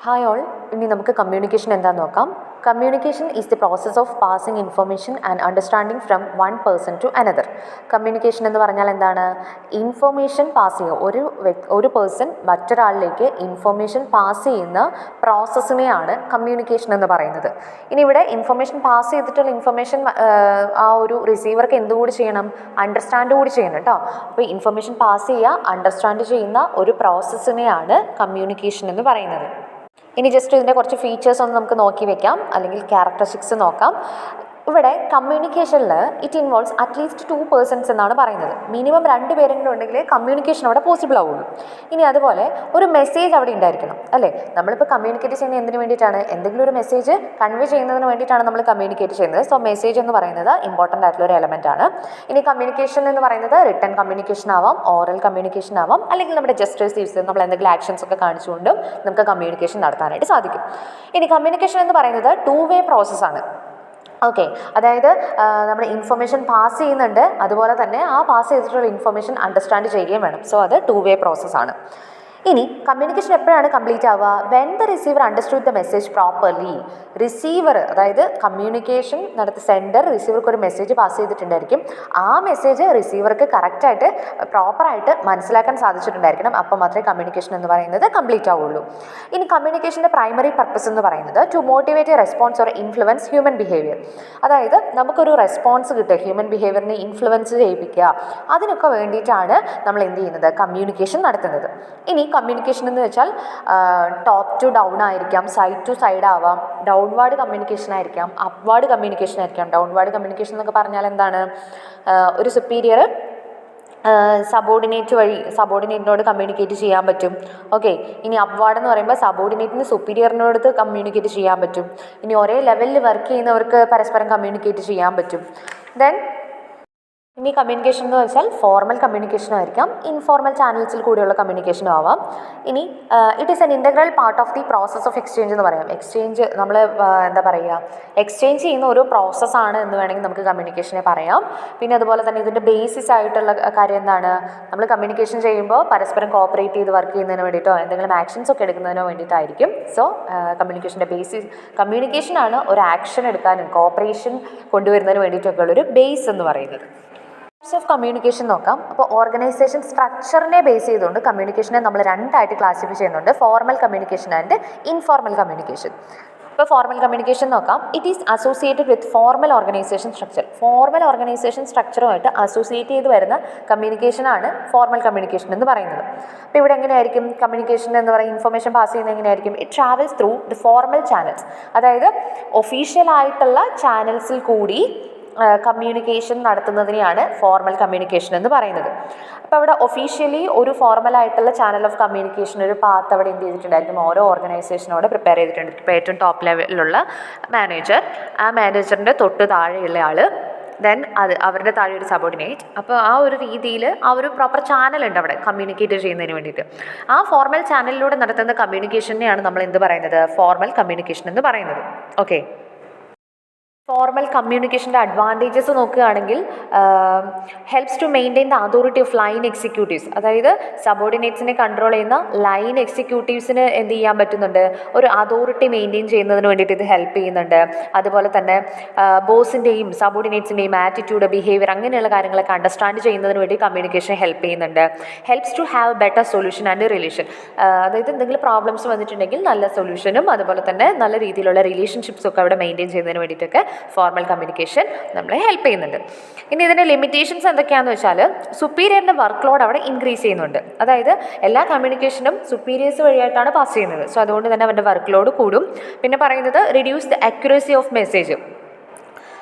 Hi all, ഇനി നമുക്ക് communication എന്താണെന്ന് നോക്കാം. Communication is the process of passing information and understanding from one person to another. Communication എന്ന് പറഞ്ഞാൽ എന്താണ്? ഇൻഫർമേഷൻ പാസ് ചെയ്യുക. ഒരു പേഴ്സൺ മറ്റൊരാളിലേക്ക് ഇൻഫർമേഷൻ പാസ് ചെയ്യുന്ന പ്രോസസ്സിനെയാണ് കമ്മ്യൂണിക്കേഷൻ എന്ന് പറയുന്നത്. ഇനി ഇവിടെ ഇൻഫർമേഷൻ പാസ് ചെയ്തിട്ടുള്ള ഇൻഫർമേഷൻ ആ ഒരു റിസീവർക്ക് എന്തുകൂടി ചെയ്യണം? അണ്ടർസ്റ്റാൻഡ് കൂടി ചെയ്യണം കേട്ടോ. അപ്പോൾ ഇൻഫർമേഷൻ പാസ് ചെയ്യുക, അണ്ടർസ്റ്റാൻഡ് ചെയ്യുന്ന ഒരു പ്രോസസ്സിനെയാണ് കമ്മ്യൂണിക്കേഷൻ എന്ന് പറയുന്നത്. ഇനി ജസ്റ്റ് ഇതിൻ്റെ കുറച്ച് ഫീച്ചേഴ്സ് ഒന്ന് നമുക്ക് നോക്കി വെക്കാം, അല്ലെങ്കിൽ ക്യാരക്ടറിസ്റ്റിക്സ് നോക്കാം. ഇവിടെ കമ്മ്യൂണിക്കേഷനിൽ ഇറ്റ് ഇൻവോൾവ്സ് അറ്റ്ലീസ്റ്റ് 2 പേഴ്സൺസ് എന്നാണ് പറയുന്നത്. മിനിമം 2 പേരെങ്കിലും ഉണ്ടെങ്കിൽ കമ്മ്യൂണിക്കേഷൻ അവിടെ പോസിബിൾ ആവുള്ളൂ. ഇനി അതുപോലെ ഒരു മെസ്സേജ് അവിടെ ഉണ്ടായിരിക്കണം, അല്ലേ? നമ്മളിപ്പോൾ കമ്മ്യൂണിക്കേറ്റ് ചെയ്യുന്നത് എന്തിനു വേണ്ടിയിട്ടാണ്? എന്തെങ്കിലും ഒരു മെസ്സേജ് കൺവേ ചെയ്യുന്നതിന് വേണ്ടിയിട്ടാണ് നമ്മൾ കമ്മ്യൂണിക്കേറ്റ് ചെയ്യുന്നത്. സോ മെസ്സേജ് എന്ന് പറയുന്നത് ഇമ്പോർട്ടൻ്റ് ആയിട്ടുള്ള ഒരു എലമെൻ്റ് ആണ്. ഇനി കമ്മ്യൂണിക്കേഷൻ എന്ന് പറയുന്നത് റിട്ടൺ കമ്മ്യൂണിക്കേഷൻ ആവാം, ഓറൽ കമ്മ്യൂണിക്കേഷൻ ആവാം, അല്ലെങ്കിൽ നമ്മുടെ ജസ്റ്റേഴ്സ് യൂസ് ചെയ്ത് നമ്മൾ എന്തെങ്കിലും ആക്ഷൻസ് ഒക്കെ കാണിച്ചുകൊണ്ടും നമുക്ക് കമ്മ്യൂണിക്കേഷൻ നടത്താനായിട്ട് സാധിക്കും. ഇനി കമ്മ്യൂണിക്കേഷൻ എന്ന് പറയുന്നത് 2-വേ പ്രോസസ്സാണ്. ഓക്കെ, അതായത് നമ്മുടെ ഇൻഫർമേഷൻ പാസ് ചെയ്യുന്നുണ്ട്, അതുപോലെ തന്നെ ആ പാസ് ചെയ്തിട്ടുള്ള ഇൻഫർമേഷൻ അണ്ടർസ്റ്റാൻഡ് ചെയ്യുകയും വേണം. സോ അത് 2-വേ പ്രോസസ്സാണ്. ഇനി കമ്മ്യൂണിക്കേഷൻ എപ്പോഴാണ് കംപ്ലീറ്റ് ആവുക? When the receiver understood the message properly. Receiver, അതായത് കമ്മ്യൂണിക്കേഷൻ നടത്തി സെൻഡർ റിസീവർക്ക് ഒരു മെസ്സേജ് പാസ് ചെയ്തിട്ടുണ്ടായിരിക്കും. ആ മെസ്സേജ് റിസീവർക്ക് കറക്റ്റായിട്ട് പ്രോപ്പറായിട്ട് മനസ്സിലാക്കാൻ സാധിച്ചിട്ടുണ്ടായിരിക്കണം. അപ്പോൾ മാത്രമേ കമ്മ്യൂണിക്കേഷൻ എന്ന് പറയുന്നത് കംപ്ലീറ്റ് ആവുള്ളൂ. ഇനി കമ്മ്യൂണിക്കേഷൻ്റെ പ്രൈമറി പർപ്പസ് എന്ന് പറയുന്നത് to motivate a response or influence human behaviour. അതായത് നമുക്കൊരു റെസ്പോൺസ് കിട്ടുക, ഹ്യൂമൻ ബിഹേവിയറിനെ ഇൻഫ്ലുവൻസ് ചെയ്യിപ്പിക്കുക, അതിനൊക്കെ വേണ്ടിയിട്ടാണ് നമ്മൾ എന്ത് ചെയ്യുന്നത്? കമ്മ്യൂണിക്കേഷൻ നടത്തുന്നത്. ഇനി കമ്മ്യൂണിക്കേഷൻ എന്ന് വെച്ചാൽ ടോപ്പ് ടു ഡൗൺ ആയിരിക്കാം, സൈഡ് ടു സൈഡ് ആവാം, ഡൗൺവേർഡ് കമ്മ്യൂണിക്കേഷൻ ആയിരിക്കാം, അപ്വേർഡ് കമ്മ്യൂണിക്കേഷൻ ആയിരിക്കാം. ഡൗൺവേർഡ് കമ്മ്യൂണിക്കേഷൻ എന്നൊക്കെ പറഞ്ഞാൽ എന്താണ്? ഒരു സുപ്പീരിയർ സബോർഡിനേറ്റിനോട് കമ്മ്യൂണിക്കേറ്റ് ചെയ്യാൻ പറ്റും. ഓക്കെ, ഇനി അപ്വാർഡ് എന്ന് പറയുമ്പോൾ സബോർഡിനേറ്റിന് സുപ്പീരിയറിനോട് കമ്മ്യൂണിക്കേറ്റ് ചെയ്യാൻ പറ്റും. ഇനി ഒരേ ലെവലിൽ വർക്ക് ചെയ്യുന്നവർക്ക് പരസ്പരം കമ്മ്യൂണിക്കേറ്റ് ചെയ്യാൻ പറ്റും. ദെൻ ഇനി കമ്മ്യൂണിക്കേഷൻ എന്ന് വെച്ചാൽ ഫോർമൽ കമ്മ്യൂണിക്കേഷനും ആയിരിക്കാം, ഇൻഫോർമൽ ചാനൽസിൽ കൂടിയുള്ള കമ്മ്യൂണിക്കേഷനും ആവാം. ഇനി it is N integral part of the process of exchange എന്ന് പറയാം. എക്സ്ചേഞ്ച് നമ്മൾ എന്താ പറയുക, എക്സ്ചേഞ്ച് ചെയ്യുന്ന ഒരു പ്രോസസ്സാണ് എന്ന് വേണമെങ്കിൽ നമുക്ക് കമ്മ്യൂണിക്കേഷനെ പറയാം. പിന്നെ അതുപോലെ തന്നെ ഇതിൻ്റെ ബേസിസ് ആയിട്ടുള്ള കാര്യം എന്താണ്? നമ്മൾ കമ്മ്യൂണിക്കേഷൻ ചെയ്യുമ്പോൾ പരസ്പരം കോപ്പറേറ്റ് ചെയ്ത് വർക്ക് ചെയ്യുന്നതിന് വേണ്ടിയിട്ടോ എന്തെങ്കിലും ആക്ഷൻസ് ഒക്കെ എടുക്കുന്നതിനോ വേണ്ടിയിട്ടായിരിക്കും. സോ കമ്മ്യൂണിക്കേഷൻ്റെ ബേസിസ്, കമ്മ്യൂണിക്കേഷനാണ് ഒരു ആക്ഷൻ എടുക്കാനും കോപ്പറേഷൻ കൊണ്ടുവരുന്നതിന് വേണ്ടിയിട്ടൊക്കെയുള്ളൊരു ബേസ് എന്ന് പറയുന്നത്. ടൈപ്സ് ഓഫ് കമ്മ്യൂണിക്കേഷൻ നോക്കാം. അപ്പോൾ ഓർഗനൈസേഷൻ സ്ട്രക്ചറിനെ ബേസ് ചെയ്തുകൊണ്ട് കമ്മ്യൂണിക്കേഷനെ നമ്മൾ 2ആയിട്ട് ക്ലാസിഫൈ ചെയ്യുന്നുണ്ട്: formal communication and informal communication. ഇപ്പോൾ ഫോർമൽ കമ്മ്യൂണിക്കേഷൻ നോക്കാം. It is associated with formal organisation structure. Formal organisation സ്ട്രക്ചറുമായിട്ട് അസോസിയേറ്റ് ചെയ്ത് വരുന്ന കമ്മ്യൂണിക്കേഷനാണ് ഫോർമൽ കമ്മ്യൂണിക്കേഷൻ എന്ന് പറയുന്നത്. അപ്പോൾ ഇവിടെ എങ്ങനെയായിരിക്കും കമ്മ്യൂണിക്കേഷൻ എന്ന് പറയുന്നത്? ഇൻഫർമേഷൻ പാസ് ചെയ്യുന്നത് എങ്ങനെയായിരിക്കും? It travels through the formal channels, അതായത് ഒഫീഷ്യലായിട്ടുള്ള ചാനൽസിൽ കൂടി കമ്മ്യൂണിക്കേഷൻ നടത്തുന്നതിനെയാണ് ഫോർമൽ കമ്മ്യൂണിക്കേഷൻ എന്ന് പറയുന്നത്. അപ്പോൾ അവിടെ ഒഫീഷ്യലി ഒരു ഫോർമലായിട്ടുള്ള ചാനൽ ഓഫ് കമ്മ്യൂണിക്കേഷൻ ഒരു പാത്ത് അവിടെ എന്ത് ചെയ്തിട്ടുണ്ടായിരിക്കും? ഓരോ ഓർഗനൈസേഷനോട് പ്രിപ്പയർ ചെയ്തിട്ടുണ്ട്. ഇപ്പോൾ ഏറ്റവും ടോപ്പ് ലെവലിലുള്ള മാനേജർ, ആ മാനേജറിൻ്റെ തൊട്ട് താഴെയുള്ള ആൾ, ദെൻ അവരുടെ താഴെ ഒരു സബോർഡിനേറ്റ്. അപ്പോൾ ആ ഒരു രീതിയിൽ ആ ഒരു പ്രോപ്പർ ചാനലുണ്ട് അവിടെ കമ്മ്യൂണിക്കേറ്റ് ചെയ്യുന്നതിന് വേണ്ടിയിട്ട്. ആ ഫോർമൽ ചാനലിലൂടെ നടത്തുന്ന കമ്മ്യൂണിക്കേഷനെയാണ് നമ്മൾ എന്ത് പറയുന്നത്? ഫോർമൽ കമ്മ്യൂണിക്കേഷൻ എന്ന് പറയുന്നത്. ഓക്കെ, ഫോർമൽ കമ്മ്യൂണിക്കേഷൻ്റെ അഡ്വാൻറ്റേജസ് നോക്കുകയാണെങ്കിൽ helps to maintain the authority of line executives. അതായത് സബോർഡിനേറ്റ്സിനെ കൺട്രോൾ ചെയ്യുന്ന ലൈൻ എക്സിക്യൂട്ടീവ്സിന് എന്ത് ചെയ്യാൻ പറ്റുന്നുണ്ട്? ഒരു അതോറിറ്റി മെയിൻറ്റെയിൻ ചെയ്യുന്നതിന് വേണ്ടിയിട്ട് ഇത് ഹെൽപ്പ് ചെയ്യുന്നുണ്ട്. അതുപോലെ തന്നെ ബോസിൻ്റെയും സബോർഡിനേറ്റ്സിൻ്റെയും ആറ്റിറ്റ്യൂഡ്, ബിഹേവിയർ, അങ്ങനെയുള്ള കാര്യങ്ങളൊക്കെ അണ്ടർസ്റ്റാൻഡ് ചെയ്യുന്നതിന് വേണ്ടി കമ്മ്യൂണിക്കേഷൻ ഹെൽപ്പ് ചെയ്യുന്നുണ്ട്. Helps to have better solution and relation. അതായത് എന്തെങ്കിലും പ്രോബ്ലംസ് വന്നിട്ടുണ്ടെങ്കിൽ നല്ല സൊല്യൂഷനും അതുപോലെ തന്നെ നല്ല രീതിയിലുള്ള റിലേഷൻഷിപ്സും ഒക്കെ അവിടെ മെയിൻറ്റെയിൻ ചെയ്യുന്നതിന് വേണ്ടിയിട്ടൊക്കെ ഫോർമൽ കമ്മ്യൂണിക്കേഷൻ നമ്മളെ ഹെൽപ്പ് ചെയ്യുന്നുണ്ട്. ഇനി ഇതിൻ്റെ ലിമിറ്റേഷൻസ് എന്തൊക്കെയാണെന്ന് വെച്ചാൽ സുപ്പീരിയറിൻ്റെ വർക്ക് ലോഡ് അവിടെ ഇൻക്രീസ് ചെയ്യുന്നുണ്ട്. അതായത് എല്ലാ കമ്മ്യൂണിക്കേഷനും സുപ്പീരിയേഴ്സ് വഴിയായിട്ടാണ് പാസ് ചെയ്യുന്നത്. സോ അതുകൊണ്ട് തന്നെ അവരുടെ വർക്ക് ലോഡ് കൂടും. പിന്നെ പറയുന്നത് reduce the accuracy of message.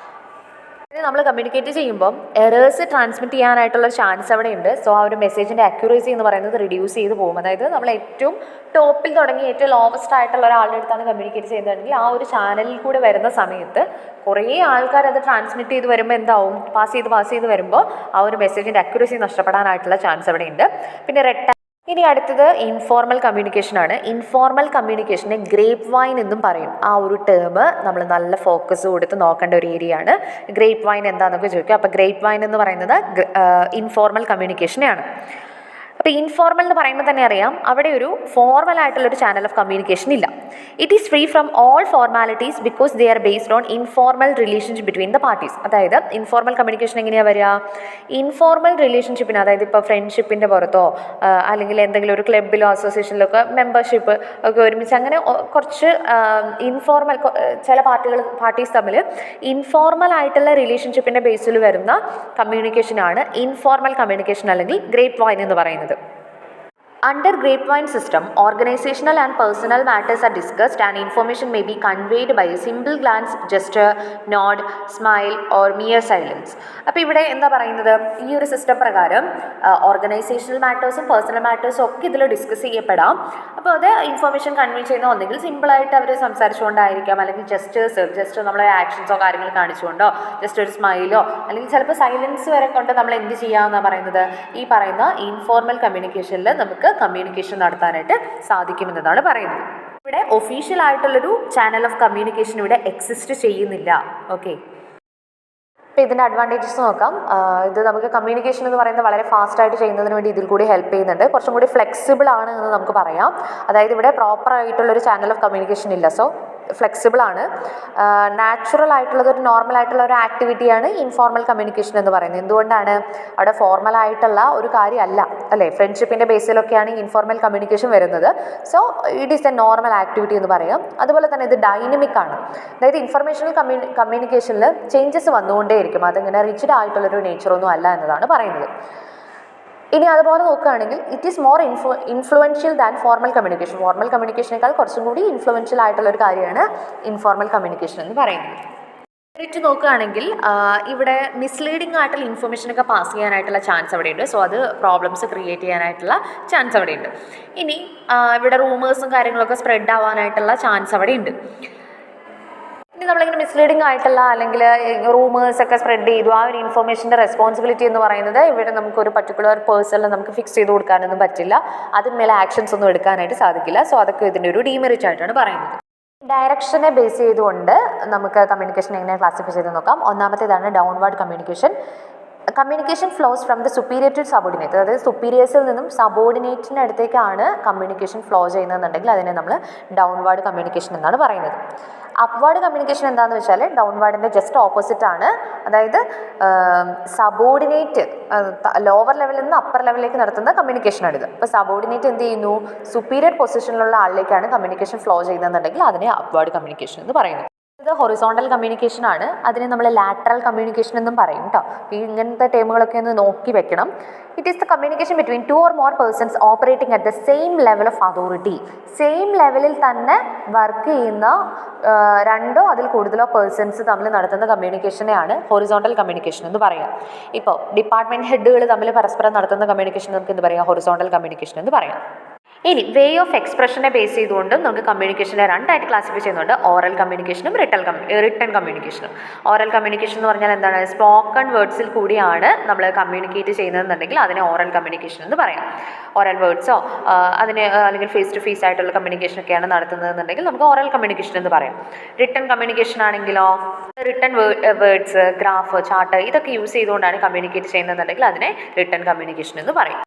നമ്മൾ കമ്മ്യൂണിക്കേറ്റ് ചെയ്യുമ്പം എറേഴ്സ് ട്രാൻസ്മിറ്റ് ചെയ്യാനായിട്ടുള്ള ചാൻസ് അവിടെ ഉണ്ട്. സോ ആ ഒരു മെസ്സേജിൻ്റെ അക്യുറസി എന്ന് പറയുന്നത് റിഡ്യൂസ് ചെയ്ത് പോകും. അതായത് നമ്മൾ ഏറ്റവും ടോപ്പിൽ തുടങ്ങി ഏറ്റവും ലോവസ്റ്റ് ആയിട്ടുള്ള ഒരാളുടെ അടുത്താണ് കമ്മ്യൂണിക്കേറ്റ് ചെയ്യുന്നതെങ്കിൽ ആ ഒരു ചാനലിൽ കൂടെ വരുന്ന സമയത്ത് കുറേ ആൾക്കാർ അത് ട്രാൻസ്മിറ്റ് ചെയ്ത് വരുമ്പോൾ എന്താവും? പാസ് ചെയ്ത് വരുമ്പോൾ ആ ഒരു മെസ്സേജിൻ്റെ അക്യുറസി നഷ്ടപ്പെടാനായിട്ടുള്ള ചാൻസ് അവിടെ ഉണ്ട്. പിന്നെ ഇനി അടുത്തത് ഇൻഫോർമൽ കമ്മ്യൂണിക്കേഷനാണ്. ഇൻഫോർമൽ കമ്മ്യൂണിക്കേഷനെ ഗ്രേപ്പ് വൈൻ എന്നും പറയും. ആ ഒരു ടേം നമ്മൾ നല്ല ഫോക്കസ് കൊടുത്ത് നോക്കേണ്ട ഒരു ഏരിയ ആണ്. ഗ്രേപ്പ് വൈൻ എന്താണെന്നൊക്കെ ചോദിക്കുക. അപ്പോൾ ഗ്രേപ്പ് വൈൻ എന്ന് പറയുന്നത് ഇൻഫോർമൽ കമ്മ്യൂണിക്കേഷനെയാണ്. അപ്പോൾ ഇൻഫോർമൽ എന്ന് പറയുമ്പോൾ തന്നെ അറിയാം അവിടെ ഒരു ഫോർമൽ ആയിട്ടുള്ളൊരു ചാനൽ ഓഫ് കമ്മ്യൂണിക്കേഷൻ ഇല്ല. It is free from all formalities because they are based on informal relationship between the parties. അതായത് ഇൻഫോർമൽ കമ്മ്യൂണിക്കേഷൻ എങ്ങനെയാണ് വരിക? ഇൻഫോർമൽ റിലേഷൻഷിപ്പിന്, അതായത് ഇപ്പോൾ ഫ്രണ്ട്ഷിപ്പിൻ്റെ പുറത്തോ അല്ലെങ്കിൽ എന്തെങ്കിലും ഒരു ക്ലബിലോ അസോസിയേഷനിലോ ഒക്കെ മെമ്പർഷിപ്പ് ഒക്കെ ഒരുമിച്ച് അങ്ങനെ കുറച്ച് ഇൻഫോർമൽ ചില പാർട്ടീസ് തമ്മിൽ ഇൻഫോർമൽ ആയിട്ടുള്ള റിലേഷൻഷിപ്പിൻ്റെ ബേസിൽ വരുന്ന കമ്മ്യൂണിക്കേഷനാണ് ഇൻഫോർമൽ കമ്മ്യൂണിക്കേഷൻ അല്ലെങ്കിൽ ഗ്രേപ്പ് വൈൻ എന്ന് പറയുന്നത്. Under grapevine system, organizational and personal matters are discussed and information may be conveyed by a simple glance, gesture, nod, smile or mere silence. അപ്പോൾ ഇവിടെ എന്താ പറയുന്നത്? ഈ ഒരു സിസ്റ്റം പ്രകാരം ഓർഗനൈസേഷണൽ മാറ്റേഴ്സും പേഴ്സണൽ മാറ്റേഴ്സും ഒക്കെ ഇതിൽ ഡിസ്കസ് ചെയ്യപ്പെടാം. അപ്പോൾ അത് ഇൻഫർമേഷൻ കൺവേ ചെയ്യുന്ന ഒന്നെങ്കിൽ സിമ്പിളായിട്ട് അവർ സംസാരിച്ചുകൊണ്ടായിരിക്കാം, അല്ലെങ്കിൽ ജസ്റ്റ് നമ്മളെ ആക്ഷൻസോ കാര്യങ്ങൾ കാണിച്ചുകൊണ്ടോ, ജസ്റ്റ് ഒരു സ്മൈലോ, അല്ലെങ്കിൽ ചിലപ്പോൾ സൈലൻസ് വരെ കൊണ്ട് നമ്മൾ എന്ത് ചെയ്യാമെന്നാണ് പറയുന്നത്? ഈ പറയുന്ന ഇൻഫോർമൽ കമ്മ്യൂണിക്കേഷനിൽ നമുക്ക് കമ്മ്യൂണിക്കേഷൻ നടത്താനായിട്ട് സാധിക്കുമെന്നതാണ് പറയുന്നത്. ഇവിടെ ഒഫീഷ്യൽ ആയിട്ടുള്ളൊരു ചാനൽ ഓഫ് കമ്മ്യൂണിക്കേഷൻ ഇവിടെ എക്സിസ്റ്റ് ചെയ്യുന്നില്ല. ഓക്കെ, അപ്പോൾ ഇതിൻ്റെ അഡ്വാൻറ്റേജസ് നോക്കാം. ഇത് നമുക്ക് കമ്മ്യൂണിക്കേഷൻ എന്ന് പറയുന്നത് വളരെ ഫാസ്റ്റായിട്ട് ചെയ്യുന്നതിന് വേണ്ടി ഇതിൽ കൂടി ഹെൽപ്പ് ചെയ്യുന്നുണ്ട്. കുറച്ചും കൂടി ഫ്ലെക്സിബിൾ ആണ് എന്ന് നമുക്ക് പറയാം. അതായത് ഇവിടെ പ്രോപ്പറായിട്ടുള്ളൊരു ചാനൽ ഓഫ് കമ്മ്യൂണിക്കേഷൻ ഇല്ല, സോ ഫ്ലെക്സിബിൾ ആണ്. നാച്ചുറൽ ആയിട്ടുള്ളത്, ഒരു നോർമൽ ആയിട്ടുള്ള ഒരു ആക്ടിവിറ്റിയാണ് ഇൻഫോർമൽ കമ്മ്യൂണിക്കേഷൻ എന്ന് പറയുന്നത്. എന്തുകൊണ്ടാണ്? അവിടെ ഫോർമൽ ആയിട്ടുള്ള ഒരു കാര്യമല്ല, അല്ലേ? ഫ്രണ്ട്ഷിപ്പിൻ്റെ ബേസിലൊക്കെയാണ് ഇൻഫോർമൽ കമ്മ്യൂണിക്കേഷൻ വരുന്നത്. So it is A normal activity എന്ന് പറയാം. അതുപോലെ തന്നെ ഇത് ഡൈനമിക് ആണ്. അതായത് ഇൻഫർമേഷണൽ കമ്മ്യൂണിക്കേഷനിൽ ചേഞ്ചസ് വന്നുകൊണ്ടേയിരിക്കും. അതിങ്ങനെ റിച്ച്ഡ് ആയിട്ടുള്ളൊരു നേച്ചറൊന്നും അല്ല എന്നതാണ് പറയുന്നത്. ഇനി അതുപോലെ നോക്കുകയാണെങ്കിൽ it is more influential than formal communication. Formal കമ്മ്യൂണിക്കേഷനേക്കാൾ കുറച്ചും കൂടി ഇൻഫ്ലുവൻഷ്യൽ ആയിട്ടുള്ളൊരു കാര്യമാണ് ഇൻഫോർമൽ കമ്മ്യൂണിക്കേഷൻ എന്ന് പറയുന്നത്. മെറിറ്റ് നോക്കുകയാണെങ്കിൽ ഇവിടെ മിസ്ലീഡിംഗ് ആയിട്ടുള്ള ഇൻഫർമേഷനൊക്കെ പാസ് ചെയ്യാനായിട്ടുള്ള ചാൻസ് അവിടെയുണ്ട്. സോ അത് പ്രോബ്ലംസ് ക്രിയേറ്റ് ചെയ്യാനായിട്ടുള്ള ചാൻസ് അവിടെയുണ്ട്. ഇനി ഇവിടെ റൂമേഴ്സും കാര്യങ്ങളൊക്കെ സ്പ്രെഡ് ആവാനായിട്ടുള്ള ചാൻസ് അവിടെയുണ്ട്. ഇനി നമ്മളിങ്ങനെ മിസ്ലീഡിംഗ് ആയിട്ടുള്ള അല്ലെങ്കിൽ റൂമേഴ്സൊക്കെ സ്പ്രെഡ് ചെയ്തു, ആ ഒരു ഇൻഫർമേഷൻ്റെ റെസ്പോൺസിബിലിറ്റി എന്ന് പറയുന്നത് ഇവിടെ നമുക്കൊരു പർട്ടിക്കുലർ പേഴ്സണിൽ നമുക്ക് ഫിക്സ് ചെയ്ത് കൊടുക്കാനൊന്നും പറ്റില്ല. അതിന്മേലെ ആക്ഷൻസ് ഒന്നും എടുക്കാനായിട്ട് സാധിക്കില്ല. സോ അതൊക്കെ ഇതിൻ്റെ ഒരു ഡീമെറിറ്റ് ആയിട്ടാണ് പറയുന്നത്. ഡയറക്ഷനെ ബേസ് ചെയ്തുകൊണ്ട് നമുക്ക് കമ്മ്യൂണിക്കേഷൻ എങ്ങനെ ക്ലാസിഫൈ ചെയ്ത് നോക്കാം. ഒന്നാമത്തേതാണ് downward communication. Communication flows from the superior to subordinate. അതായത് സുപ്പീരിയേഴ്സിൽ നിന്നും സബോർഡിനേറ്റിൻ്റെ അടുത്തേക്കാണ് കമ്മ്യൂണിക്കേഷൻ ഫ്ലോ ചെയ്യുന്നതെന്നുണ്ടെങ്കിൽ അതിനെ നമ്മൾ ഡൗൺവേർഡ് കമ്മ്യൂണിക്കേഷൻ എന്നാണ് പറയുന്നത്. അപ്വേർഡ് കമ്മ്യൂണിക്കേഷൻ എന്താണെന്ന് വെച്ചാൽ ഡൗൺവേർഡിൻ്റെ ജസ്റ്റ് ഓപ്പോസിറ്റ് ആണ്. അതായത് സബോർഡിനേറ്റ് ലോവർ ലെവലിൽ നിന്ന് അപ്പർ ലെവലിലേക്ക് നടത്തുന്ന കമ്മ്യൂണിക്കേഷനാണിത്. അപ്പോൾ സബോർഡിനേറ്റ് എന്ത് ചെയ്യുന്നു? സുപ്പീരിയർ പൊസിഷനിലുള്ള ആളിലേക്കാണ് കമ്മ്യൂണിക്കേഷൻ ഫ്ലോ ചെയ്യുന്നതെന്നുണ്ടെങ്കിൽ അതിനെ അപ്വേർഡ് കമ്മ്യൂണിക്കേഷൻ എന്ന് പറയുന്നത്. ഇത് ഹൊറിസോണ്ടൽ കമ്മ്യൂണിക്കേഷൻ ആണ്. അതിനെ നമ്മൾ ലാറ്ററൽ കമ്മ്യൂണിക്കേഷൻ എന്നും പറയും കേട്ടോ. അപ്പോൾ ഇങ്ങനത്തെ ടേമുകളൊക്കെ ഒന്ന് നോക്കി വെക്കണം. It is the communication between 2 or more persons operating at the same level of authority. Same ലെവലിൽ തന്നെ വർക്ക് ചെയ്യുന്ന 2 അതിൽ കൂടുതലോ പേഴ്സൺസ് തമ്മിൽ നടത്തുന്ന കമ്മ്യൂണിക്കേഷനെയാണ് ഹൊറിസോണ്ടൽ കമ്മ്യൂണിക്കേഷൻ എന്ന് പറയാം. ഇപ്പോൾ ഡിപ്പാർട്ട്മെൻറ്റ് ഹെഡുകൾ തമ്മിൽ പരസ്പരം നടത്തുന്ന കമ്മ്യൂണിക്കേഷൻ നമുക്ക് എന്ത് പറയാം? ഹൊറിസോണ്ടൽ കമ്മ്യൂണിക്കേഷൻ എന്ന് പറയാം. ഇനി വേ ഓഫ് എക്സ്പ്രഷനെ ബേസ് ചെയ്തുകൊണ്ടും നമുക്ക് കമ്മ്യൂണിക്കേഷനെ രണ്ടായിട്ട് ക്ലാസിഫൈ ചെയ്യുന്നുണ്ട്. ഓറൽ കമ്മ്യൂണിക്കേഷനും റിട്ടൺ കമ്മ്യൂണിക്കേഷനും. ഓറൽ കമ്മ്യൂണിക്കേഷൻ എന്ന് പറഞ്ഞാൽ എന്താണ്? സ്പോക്കൺ വേർഡ്സിൽ കൂടിയാണ് നമ്മൾ കമ്മ്യൂണിക്കേറ്റ് ചെയ്യുന്നതെന്നുണ്ടെങ്കിൽ അതിനെ ഓറൽ കമ്മ്യൂണിക്കേഷൻ എന്ന് പറയാം. ഓറൽ വേർഡ്സോ അതിന് അല്ലെങ്കിൽ ഫേസ് ടു ഫേസ് ആയിട്ടുള്ള കമ്മ്യൂണിക്കേഷനൊക്കെയാണ് നടത്തുന്നതെന്നുണ്ടെങ്കിൽ നമുക്ക് ഓറൽ കമ്മ്യൂണിക്കേഷൻ എന്ന് പറയാം. റിട്ടൺ കമ്മ്യൂണിക്കേഷൻ ആണെങ്കിലോ റിട്ടൺ വേർഡ്സ്, ഗ്രാഫ്, ചാർട്ട് ഇതൊക്കെ യൂസ് ചെയ്തുകൊണ്ടാണ് കമ്മ്യൂണിക്കേറ്റ് ചെയ്യുന്നതെന്നുണ്ടെങ്കിൽ അതിനെ റിട്ടൺ കമ്മ്യൂണിക്കേഷൻ എന്ന് പറയും.